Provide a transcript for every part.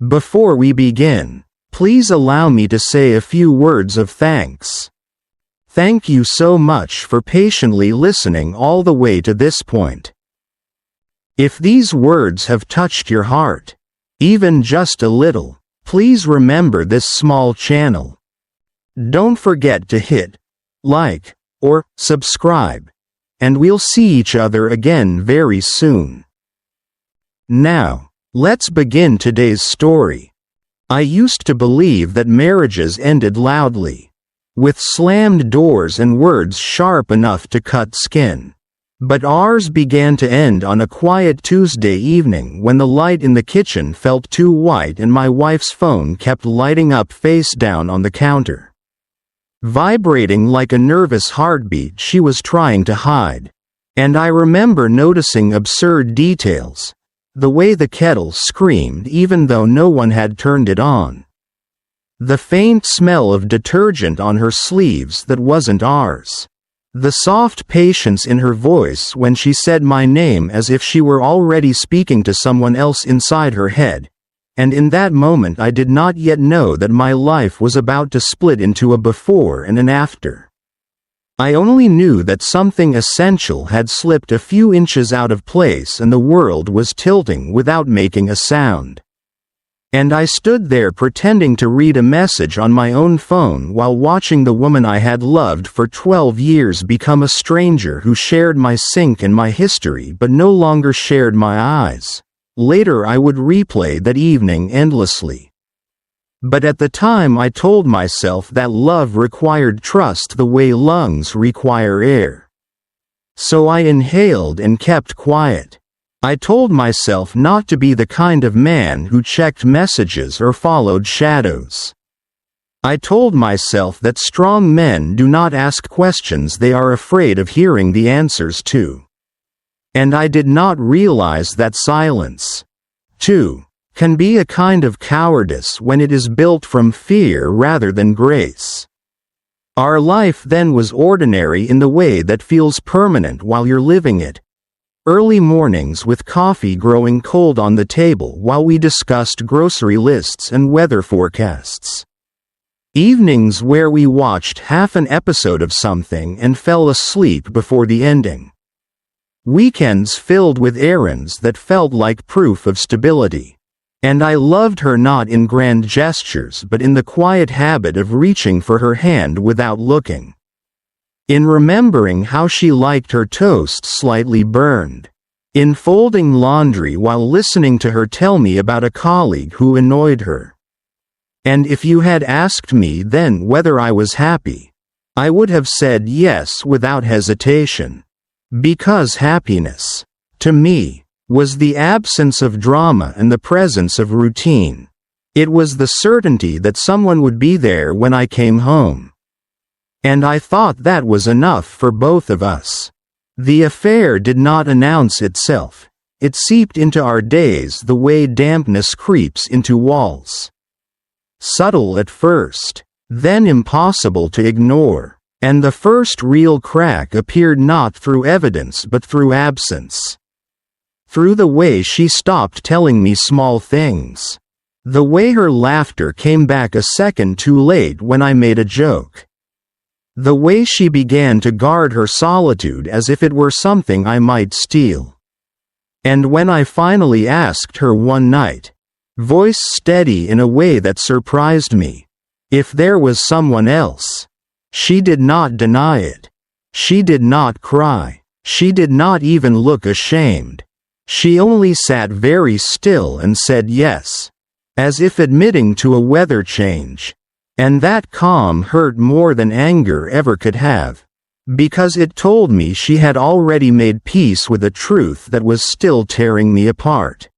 Before we begin, please allow me to say a few words of thanks. Thank you so much for patiently listening all the way to this point. If these words have touched your heart, even just a little, please remember this small channel. Don't forget to hit like or subscribe, and we'll see each other again very soon. Now, let's begin today's story. I used to believe that marriages ended loudly, with slammed doors and words sharp enough to cut skin. But ours began to end on a quiet Tuesday evening when the light in the kitchen felt too white and my wife's phone kept lighting up face down on the counter, vibrating like a nervous heartbeat she was trying to hide. And I remember noticing absurd details. The way the kettle screamed even though no one had turned it on. The faint smell of detergent on her sleeves that wasn't ours. The soft patience in her voice when she said my name as if she were already speaking to someone else inside her head. And in that moment I did not yet know that my life was about to split into a before and an after. I only knew that something essential had slipped a few inches out of place and the world was tilting without making a sound. And I stood there pretending to read a message on my own phone while watching the woman I had loved for 12 years become a stranger who shared my sink and my history but no longer shared my eyes. Later I would replay that evening endlessly. But at the time I told myself that love required trust the way lungs require air. So I inhaled and kept quiet. I told myself not to be the kind of man who checked messages or followed shadows. I told myself that strong men do not ask questions they are afraid of hearing the answers to. And I did not realize that silence, too, can be a kind of cowardice when it is built from fear rather than grace. Our life then was ordinary in the way that feels permanent while you're living it. Early mornings with coffee growing cold on the table while we discussed grocery lists and weather forecasts. Evenings where we watched half an episode of something and fell asleep before the ending. Weekends filled with errands that felt like proof of stability. And I loved her not in grand gestures but in the quiet habit of reaching for her hand without looking. In remembering how she liked her toast slightly burned. In folding laundry while listening to her tell me about a colleague who annoyed her. And if you had asked me then whether I was happy, I would have said yes without hesitation. Because happiness, to me, was the absence of drama and the presence of routine. It was the certainty that someone would be there when I came home. And I thought that was enough for both of us. The affair did not announce itself. It seeped into our days the way dampness creeps into walls. Subtle at first, then impossible to ignore. And the first real crack appeared not through evidence but through absence. Through the way she stopped telling me small things. The way her laughter came back a second too late when I made a joke. The way she began to guard her solitude as if it were something I might steal. And when I finally asked her one night, voice steady in a way that surprised me, if there was someone else, she did not deny it. She did not cry. She did not even look ashamed. She only sat very still and said yes, as if admitting to a weather change. And that calm hurt more than anger ever could have, because it told me she had already made peace with a truth that was still tearing me apart.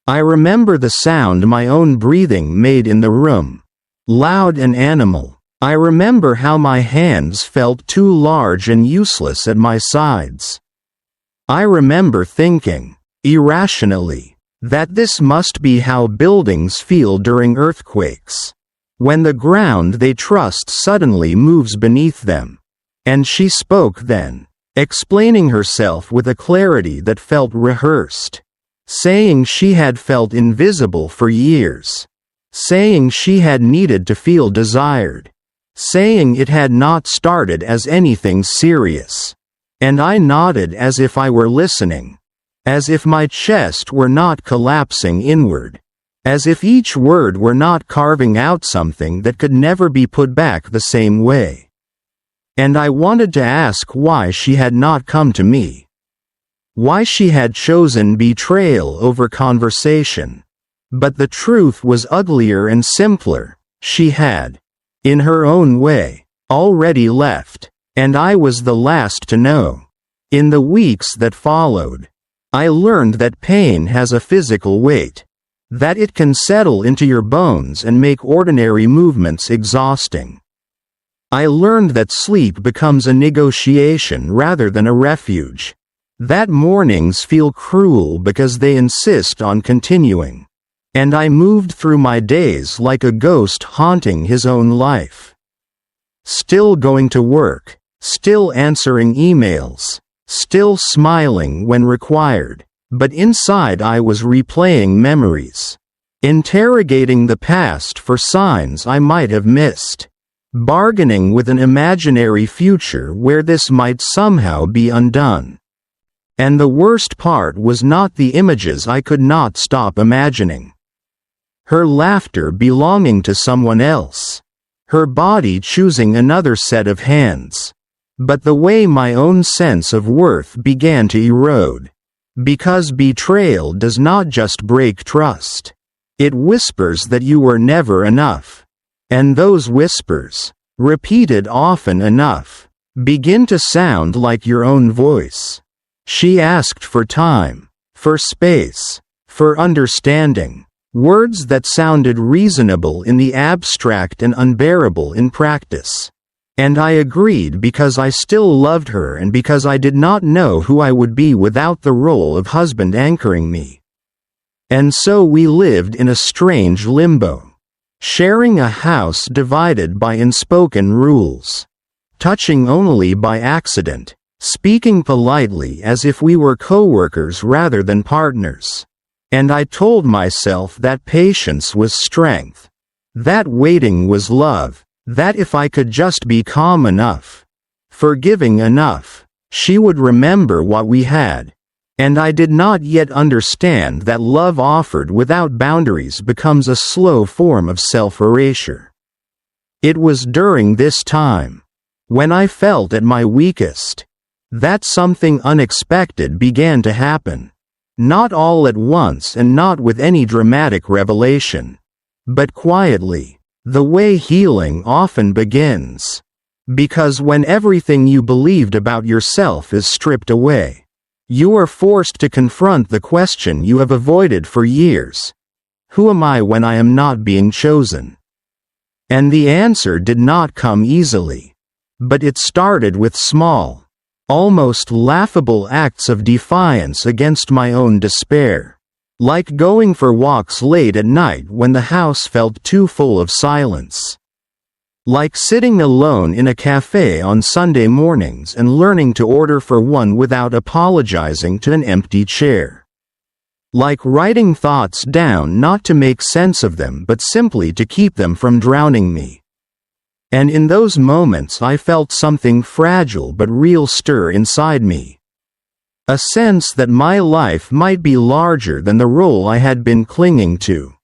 I remember the sound my own breathing made in the room, loud and animal. I remember how my hands felt too large and useless at my sides. I remember thinking, irrationally, that this must be how buildings feel during earthquakes, when the ground they trust suddenly moves beneath them. And she spoke then, explaining herself with a clarity that felt rehearsed. saying she had felt invisible for years, saying she had needed to feel desired, saying it had not started as anything serious. And I nodded as if I were listening, as if my chest were not collapsing inward, as if each word were not carving out something that could never be put back the same way. And I wanted to ask why she had not come to me. Why she had chosen betrayal over conversation. But the truth was uglier and simpler. She had, in her own way, already left, and I was the last to know. In the weeks that followed, I learned that pain has a physical weight, that it can settle into your bones and make ordinary movements exhausting. I learned that sleep becomes a negotiation rather than a refuge, that mornings feel cruel because they insist on continuing, and I moved through my days like a ghost haunting his own life. Still going to work, still answering emails, still smiling when required, but inside I was replaying memories, interrogating the past for signs I might have missed, bargaining with an imaginary future where this might somehow be undone. And the worst part was not the images I could not stop imagining. Her laughter belonging to someone else, her body choosing another set of hands, but the way my own sense of worth began to erode. Because betrayal does not just break trust. It whispers that you were never enough. And those whispers, repeated often enough, begin to sound like your own voice. She asked for time, for space, for understanding, words that sounded reasonable in the abstract and unbearable in practice. And I agreed because I still loved her and because I did not know who I would be without the role of husband anchoring me. And so we lived in a strange limbo, sharing a house divided by unspoken rules, touching only by accident, speaking politely as if we were co-workers rather than partners. And I told myself that patience was strength, that waiting was love, that if I could just be calm enough, forgiving enough, she would remember what we had. And I did not yet understand that love offered without boundaries becomes a slow form of self-erasure. It was during this time, when I felt at my weakest, that something unexpected began to happen. Not all at once and not with any dramatic revelation, but quietly, the way healing often begins. Because when everything you believed about yourself is stripped away, you are forced to confront the question you have avoided for years. Who am I when I am not being chosen? And the answer did not come easily. But it started with small, almost laughable acts of defiance against my own despair. Like going for walks late at night when the house felt too full of silence. Like sitting alone in a cafe on Sunday mornings and learning to order for one without apologizing to an empty chair. Like writing thoughts down not to make sense of them but simply to keep them from drowning me. And in those moments I felt something fragile but real stir inside me. A sense that my life might be larger than the role I had been clinging to.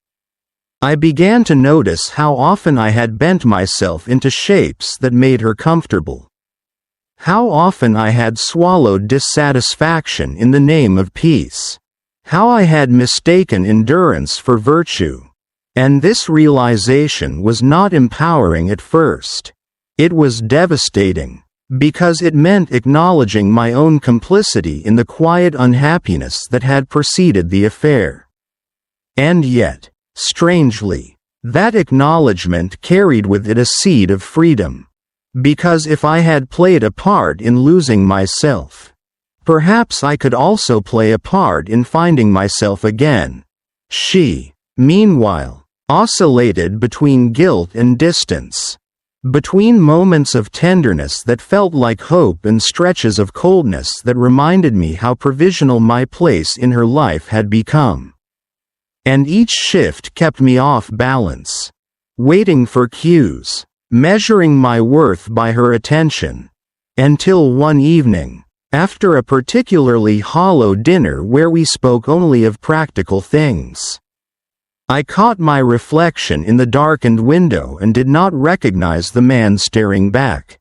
I began to notice how often I had bent myself into shapes that made her comfortable. How often I had swallowed dissatisfaction in the name of peace. How I had mistaken endurance for virtue. And this realization was not empowering at first. It was devastating. Because it meant acknowledging my own complicity in the quiet unhappiness that had preceded the affair. And yet, strangely, that acknowledgement carried with it a seed of freedom. Because if I had played a part in losing myself, perhaps I could also play a part in finding myself again. She, meanwhile, oscillated between guilt and distance. Between moments of tenderness that felt like hope and stretches of coldness that reminded me how provisional my place in her life had become. And each shift kept me off balance, waiting for cues, measuring my worth by her attention. Until one evening, after a particularly hollow dinner where we spoke only of practical things, I caught my reflection in the darkened window and did not recognize the man staring back.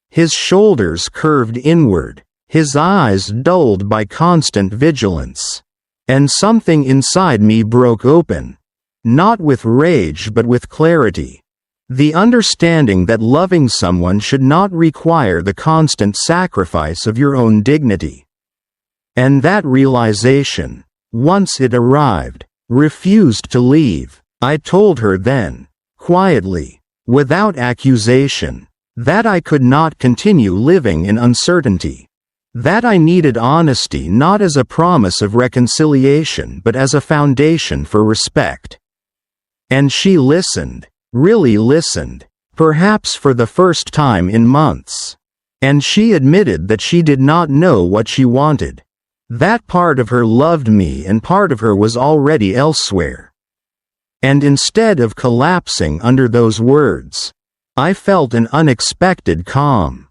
His shoulders curved inward, his eyes dulled by constant vigilance. And something inside me broke open, not with rage but with clarity. The understanding that loving someone should not require the constant sacrifice of your own dignity. And that realization, once it arrived, refused to leave. I told her then, quietly, without accusation, that I could not continue living in uncertainty. That I needed honesty not as a promise of reconciliation but as a foundation for respect. And she listened, really listened, perhaps for the first time in months. And she admitted that she did not know what she wanted. That part of her loved me and part of her was already elsewhere. And instead of collapsing under those words, I felt an unexpected calm.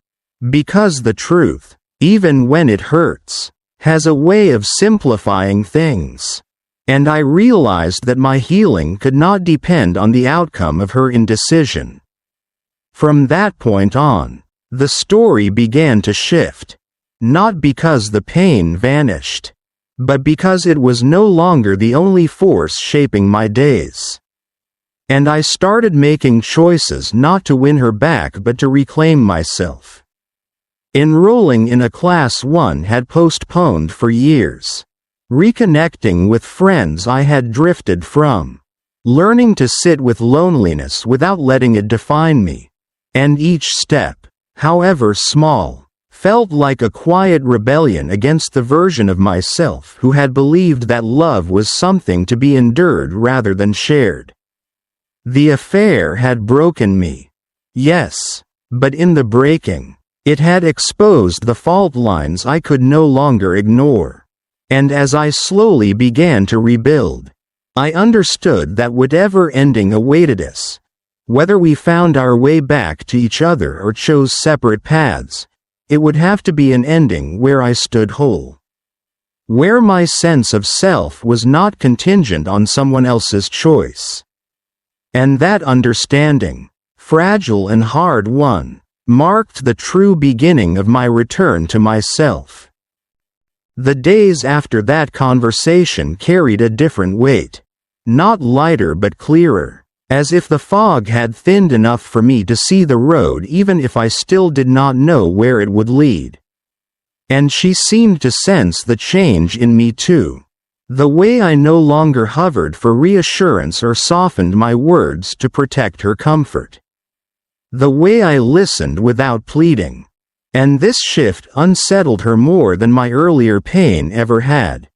Because the truth, even when it hurts, has a way of simplifying things. And I realized that my healing could not depend on the outcome of her indecision. From that point on, the story began to shift. Not because the pain vanished, but because it was no longer the only force shaping my days. And I started making choices not to win her back but to reclaim myself. Enrolling in a class I had postponed for years. Reconnecting with friends I had drifted from. Learning to sit with loneliness without letting it define me. And each step, however small, felt like a quiet rebellion against the version of myself who had believed that love was something to be endured rather than shared. The affair had broken me. Yes, but in the breaking, it had exposed the fault lines I could no longer ignore. And as I slowly began to rebuild, I understood that whatever ending awaited us, whether we found our way back to each other or chose separate paths, it would have to be an ending where I stood whole. Where my sense of self was not contingent on someone else's choice. And that understanding, fragile and hard one, marked the true beginning of my return to myself. The days after that conversation carried a different weight. Not lighter but clearer, as if the fog had thinned enough for me to see the road even if I still did not know where it would lead. And she seemed to sense the change in me too. The way I no longer hovered for reassurance or softened my words to protect her comfort. The way I listened without pleading. And this shift unsettled her more than my earlier pain ever had.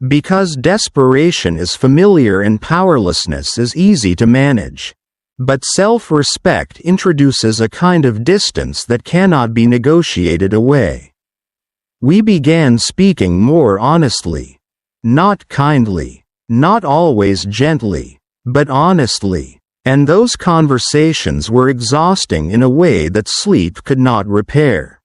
Because desperation is familiar and powerlessness is easy to manage. But self-respect introduces a kind of distance that cannot be negotiated away. We began speaking more honestly. Not kindly, not always gently, but honestly. And those conversations were exhausting in a way that sleep could not repair.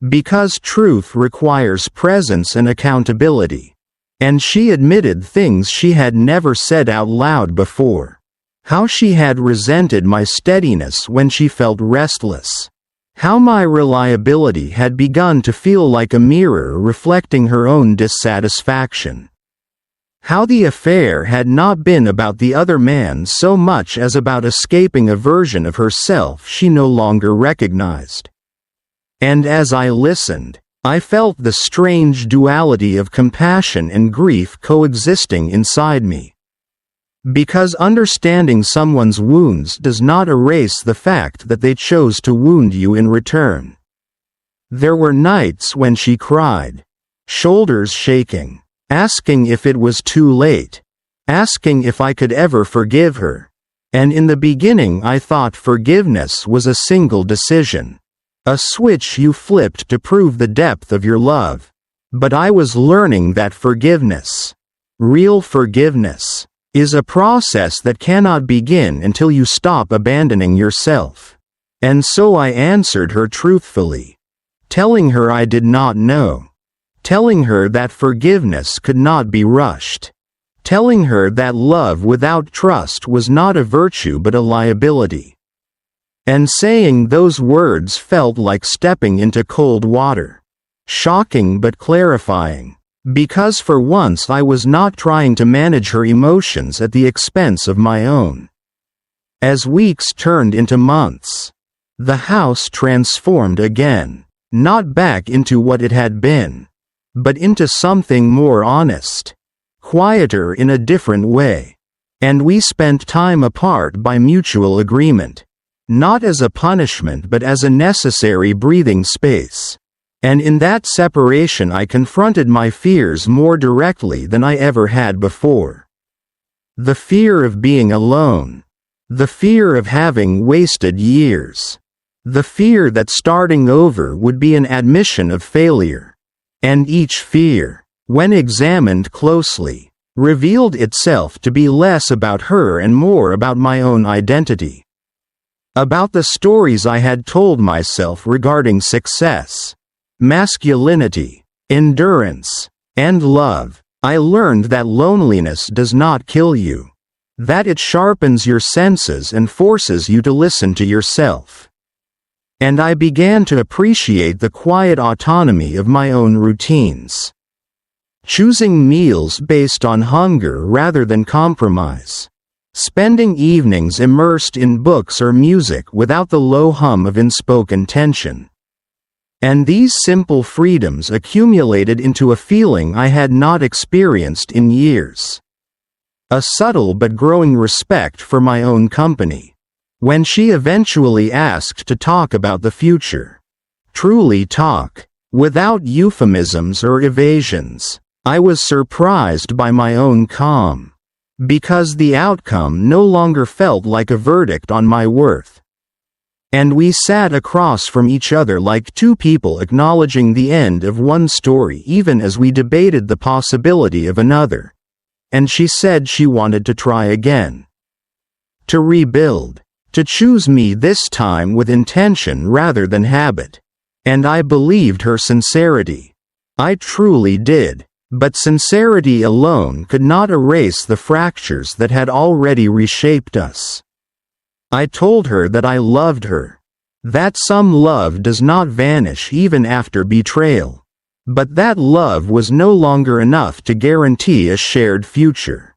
Because truth requires presence and accountability. And she admitted things she had never said out loud before. How she had resented my steadiness when she felt restless. How my reliability had begun to feel like a mirror reflecting her own dissatisfaction. How the affair had not been about the other man so much as about escaping a version of herself she no longer recognized. And as I listened, I felt the strange duality of compassion and grief coexisting inside me. Because understanding someone's wounds does not erase the fact that they chose to wound you in return. There were nights when she cried, shoulders shaking, asking if it was too late, asking if I could ever forgive her. And in the beginning I thought forgiveness was a single decision. A switch you flipped to prove the depth of your love. But I was learning that forgiveness, real forgiveness, is a process that cannot begin until you stop abandoning yourself. And so I answered her truthfully, telling her I did not know, telling her that forgiveness could not be rushed, telling her that love without trust was not a virtue but a liability. And saying those words felt like stepping into cold water. Shocking but clarifying. Because for once I was not trying to manage her emotions at the expense of my own. As weeks turned into months, the house transformed again, not back into what it had been, but into something more honest, quieter in a different way. And we spent time apart by mutual agreement, not as a punishment but as a necessary breathing space. And in that separation I confronted my fears more directly than I ever had before. The fear of being alone. The fear of having wasted years. The fear that starting over would be an admission of failure. And each fear, when examined closely, revealed itself to be less about her and more about my own identity. About the stories I had told myself regarding success, masculinity, endurance, and love. I learned that loneliness does not kill you, that it sharpens your senses and forces you to listen to yourself. And I began to appreciate the quiet autonomy of my own routines. Choosing meals based on hunger rather than compromise. Spending evenings immersed in books or music without the low hum of unspoken tension. And these simple freedoms accumulated into a feeling I had not experienced in years. A subtle but growing respect for my own company. When she eventually asked to talk about the future, truly talk, without euphemisms or evasions, I was surprised by my own calm. Because the outcome no longer felt like a verdict on my worth. And we sat across from each other like two people acknowledging the end of one story even as we debated the possibility of another. And she said she wanted to try again. To rebuild. To choose me this time with intention rather than habit. And I believed her sincerity. I truly did. But sincerity alone could not erase the fractures that had already reshaped us. I told her that I loved her. That some love does not vanish even after betrayal. But that love was no longer enough to guarantee a shared future.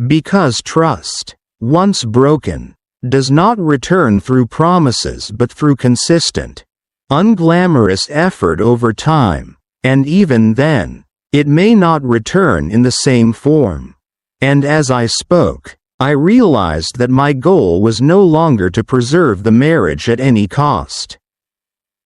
Because trust, once broken, does not return through promises but through consistent, unglamorous effort over time, and even then, it may not return in the same form. And as I spoke, I realized that my goal was no longer to preserve the marriage at any cost,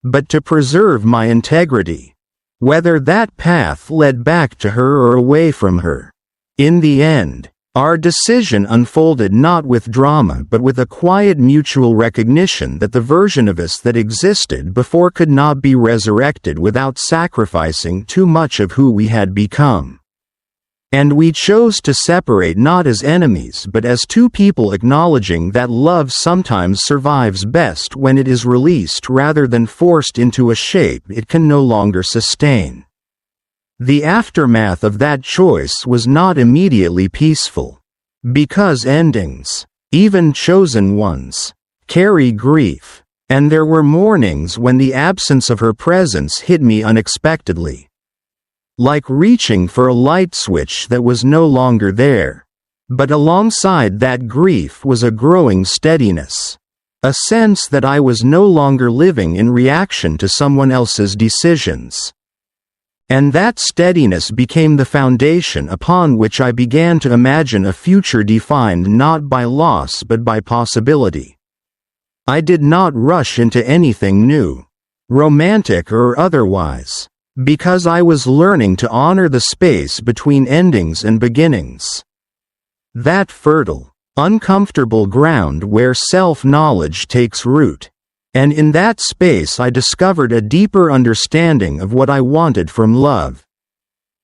but to preserve my integrity, whether that path led back to her or away from her. In the end, our decision unfolded not with drama but with a quiet mutual recognition that the version of us that existed before could not be resurrected without sacrificing too much of who we had become. And we chose to separate not as enemies but as two people acknowledging that love sometimes survives best when it is released rather than forced into a shape it can no longer sustain. The aftermath of that choice was not immediately peaceful. Because endings, even chosen ones, carry grief, and there were mornings when the absence of her presence hit me unexpectedly. Like reaching for a light switch that was no longer there. But alongside that grief was a growing steadiness. A sense that I was no longer living in reaction to someone else's decisions. And that steadiness became the foundation upon which I began to imagine a future defined not by loss but by possibility. I did not rush into anything new, romantic or otherwise, because I was learning to honor the space between endings and beginnings. That fertile, uncomfortable ground where self-knowledge takes root. And in that space I discovered a deeper understanding of what I wanted from love.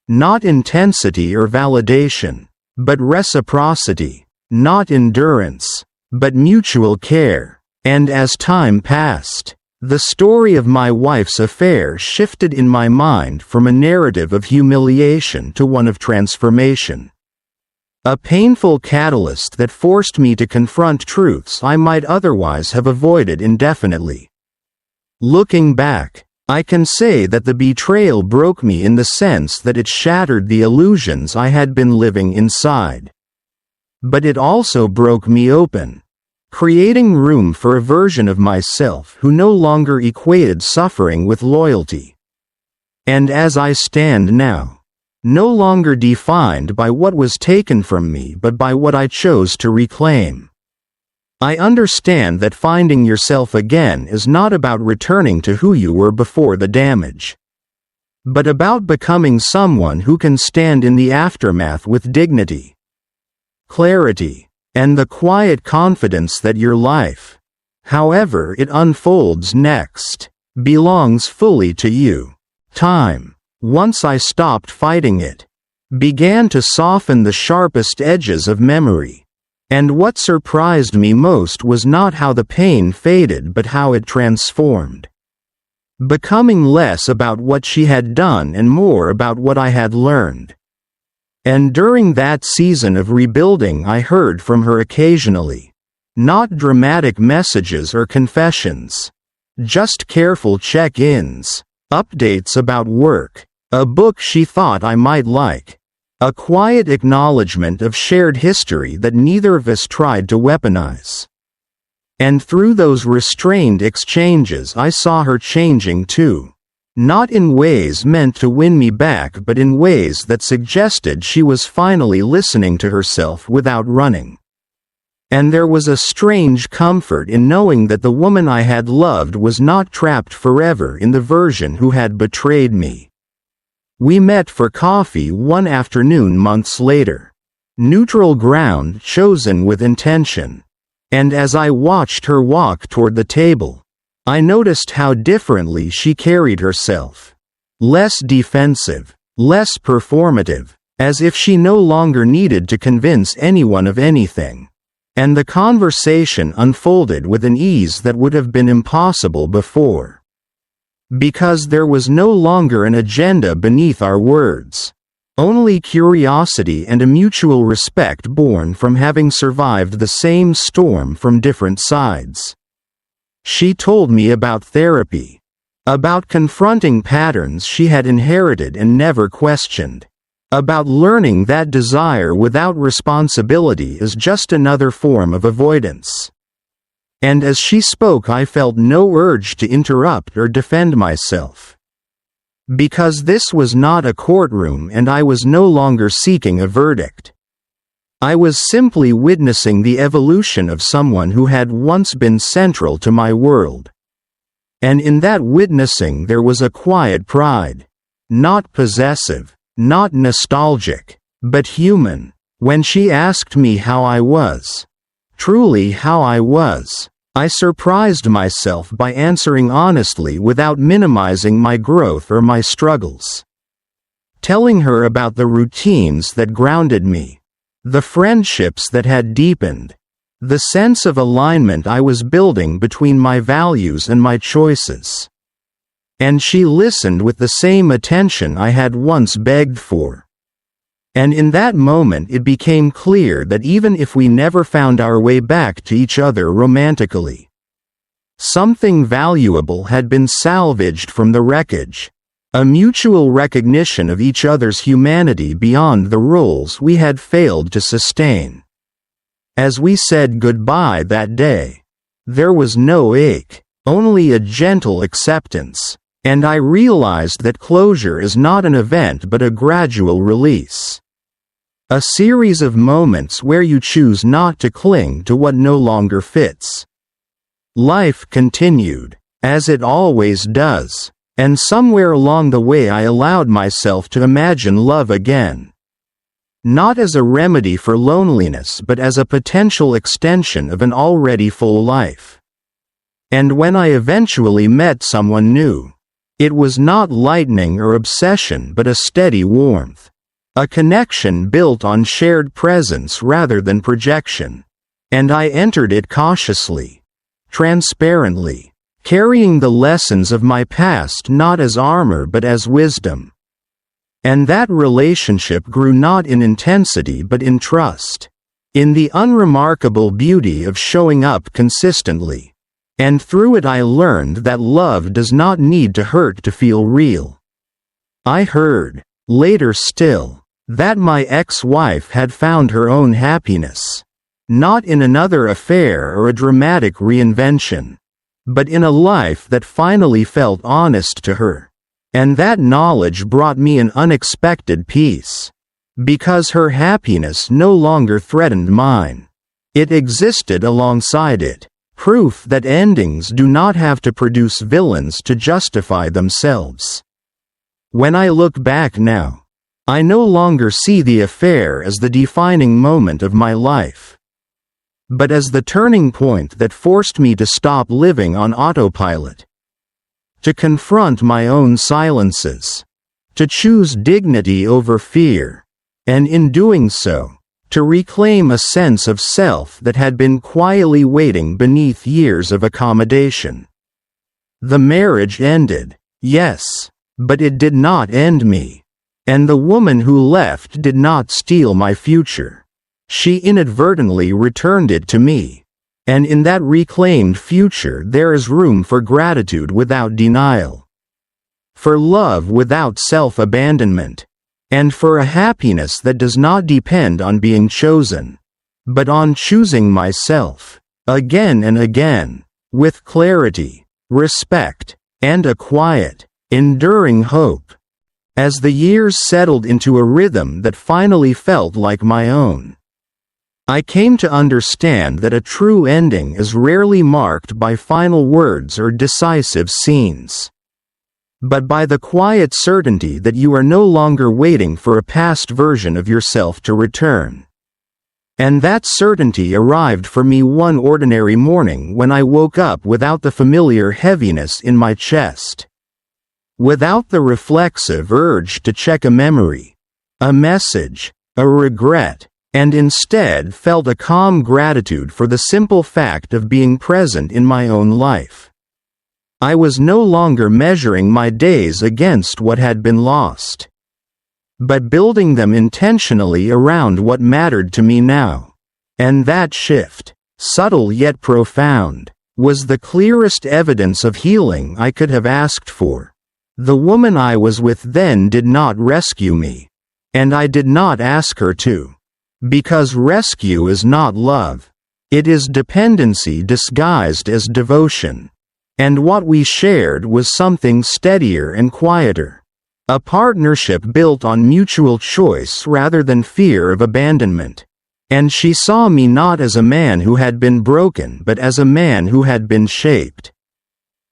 Not intensity or validation, but reciprocity. Not endurance, but mutual care. And as time passed, the story of my wife's affair shifted in my mind from a narrative of humiliation to one of transformation. A painful catalyst that forced me to confront truths I might otherwise have avoided indefinitely. Looking back, I can say that the betrayal broke me in the sense that it shattered the illusions I had been living inside. But it also broke me open, creating room for a version of myself who no longer equated suffering with loyalty. And as I stand now, no longer defined by what was taken from me but by what I chose to reclaim. I understand that finding yourself again is not about returning to who you were before the damage, but about becoming someone who can stand in the aftermath with dignity, clarity, and the quiet confidence that your life, however it unfolds next, belongs fully to you. Time, once I stopped fighting it, began to soften the sharpest edges of memory. And what surprised me most was not how the pain faded but how it transformed, becoming less about what she had done and more about what I had learned. And during that season of rebuilding I heard from her occasionally, not dramatic messages or confessions, just careful check-ins, updates about work, a book she thought I might like, a quiet acknowledgement of shared history that neither of us tried to weaponize. And through those restrained exchanges I saw her changing too. Not in ways meant to win me back but in ways that suggested she was finally listening to herself without running. And there was a strange comfort in knowing that the woman I had loved was not trapped forever in the version who had betrayed me. We met for coffee one afternoon months later. Neutral ground chosen with intention. And as I watched her walk toward the table, I noticed how differently she carried herself. Less defensive, less performative, as if she no longer needed to convince anyone of anything. And the conversation unfolded with an ease that would have been impossible before. Because there was no longer an agenda beneath our words. Only curiosity and a mutual respect born from having survived the same storm from different sides. She told me about therapy, about confronting patterns she had inherited and never questioned, about learning that desire without responsibility is just another form of avoidance. And as she spoke I felt no urge to interrupt or defend myself. Because this was not a courtroom and I was no longer seeking a verdict. I was simply witnessing the evolution of someone who had once been central to my world. And in that witnessing there was a quiet pride. Not possessive, not nostalgic, but human. When she asked me how I was, truly how I was, I surprised myself by answering honestly without minimizing my growth or my struggles. Telling her about the routines that grounded me, the friendships that had deepened, the sense of alignment I was building between my values and my choices. And she listened with the same attention I had once begged for. And in that moment it became clear that even if we never found our way back to each other romantically, something valuable had been salvaged from the wreckage, a mutual recognition of each other's humanity beyond the roles we had failed to sustain. As we said goodbye that day, there was no ache, only a gentle acceptance, and I realized that closure is not an event but a gradual release. A series of moments where you choose not to cling to what no longer fits. Life continued, as it always does, and somewhere along the way I allowed myself to imagine love again. not as a remedy for loneliness but as a potential extension of an already full life. And when I eventually met someone new, it was not lightning or obsession but a steady warmth. A connection built on shared presence rather than projection. And I entered it cautiously, transparently, carrying the lessons of my past not as armor but as wisdom. And that relationship grew not in intensity but in trust, in the unremarkable beauty of showing up consistently. And through it I learned that love does not need to hurt to feel real. I heard, later still, that my ex-wife had found her own happiness, not in another affair or a dramatic reinvention, but in a life that finally felt honest to her. And that knowledge brought me an unexpected peace. Because her happiness no longer threatened mine. It existed alongside it, proof that endings do not have to produce villains to justify themselves. When I look back now, I no longer see the affair as the defining moment of my life, but as the turning point that forced me to stop living on autopilot. To confront my own silences. To choose dignity over fear. And in doing so, to reclaim a sense of self that had been quietly waiting beneath years of accommodation. The marriage ended, yes, but it did not end me. And the woman who left did not steal my future. She inadvertently returned it to me. And in that reclaimed future there is room for gratitude without denial. For love without self-abandonment. And for a happiness that does not depend on being chosen, but on choosing myself, again and again, with clarity, respect, and a quiet, enduring hope. As the years settled into a rhythm that finally felt like my own, I came to understand that a true ending is rarely marked by final words or decisive scenes, but by the quiet certainty that you are no longer waiting for a past version of yourself to return. And that certainty arrived for me one ordinary morning when I woke up without the familiar heaviness in my chest, without the reflexive urge to check a memory, a message, a regret, and instead felt a calm gratitude for the simple fact of being present in my own life. I was no longer measuring my days against what had been lost, but building them intentionally around what mattered to me now. And that shift, subtle yet profound, was the clearest evidence of healing I could have asked for. The woman I was with then did not rescue me, and I did not ask her to. Because rescue is not love. It is dependency disguised as devotion. And what we shared was something steadier and quieter. A partnership built on mutual choice rather than fear of abandonment. And she saw me not as a man who had been broken but as a man who had been shaped.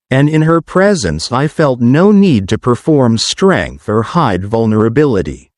And in her presence I felt no need to perform strength or hide vulnerability.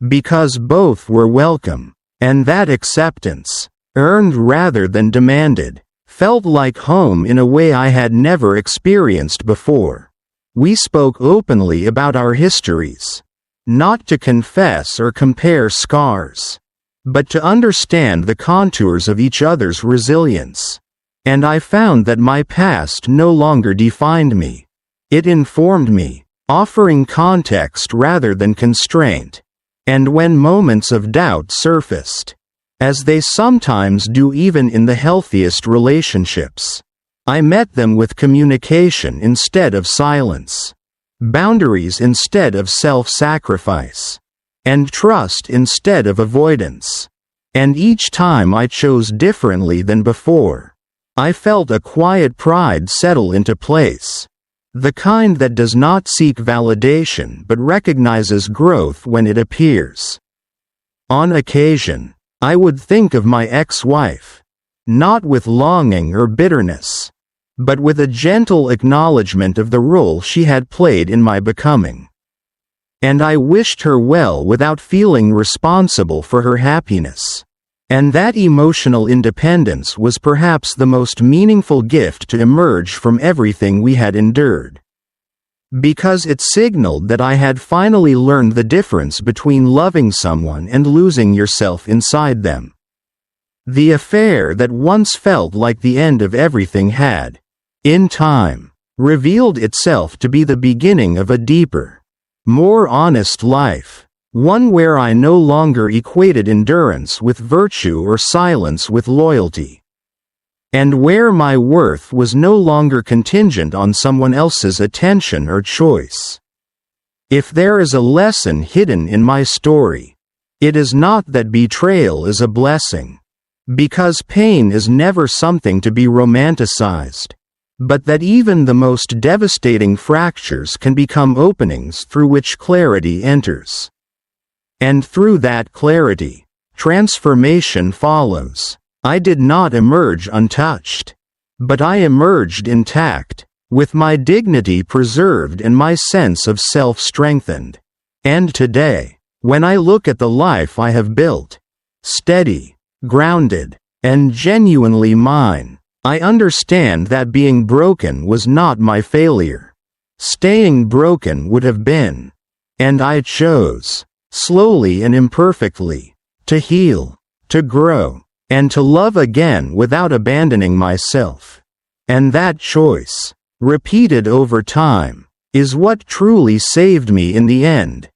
Because both were welcome, and that acceptance, earned rather than demanded, felt like home in a way I had never experienced before. We spoke openly about our histories, not to confess or compare scars, but to understand the contours of each other's resilience. And I found that my past no longer defined me. It informed me, offering context rather than constraint. And when moments of doubt surfaced, as they sometimes do even in the healthiest relationships, I met them with communication instead of silence, boundaries instead of self-sacrifice, and trust instead of avoidance. And each time I chose differently than before, I felt a quiet pride settle into place. The kind that does not seek validation but recognizes growth when it appears. On occasion, I would think of my ex-wife, not with longing or bitterness, but with a gentle acknowledgement of the role she had played in my becoming. And I wished her well without feeling responsible for her happiness. And that emotional independence was perhaps the most meaningful gift to emerge from everything we had endured. Because it signaled that I had finally learned the difference between loving someone and losing yourself inside them. The affair that once felt like the end of everything had, in time, revealed itself to be the beginning of a deeper, more honest life, one where I no longer equated endurance with virtue or silence with loyalty. And where my worth was no longer contingent on someone else's attention or choice. If there is a lesson hidden in my story, it is not that betrayal is a blessing, because pain is never something to be romanticized, but that even the most devastating fractures can become openings through which clarity enters. And through that clarity, transformation follows. I did not emerge untouched, but I emerged intact, with my dignity preserved and my sense of self strengthened. And today, when I look at the life I have built, steady, grounded, and genuinely mine, I understand that being broken was not my failure. Staying broken would have been. And I chose, slowly and imperfectly, to heal, to grow, and to love again without abandoning myself. And that choice, repeated over time, is what truly saved me in the end.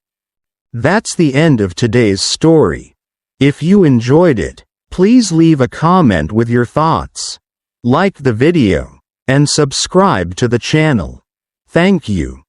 That's the end of today's story. If you enjoyed it, please leave a comment with your thoughts, like the video, and subscribe to the channel. Thank you.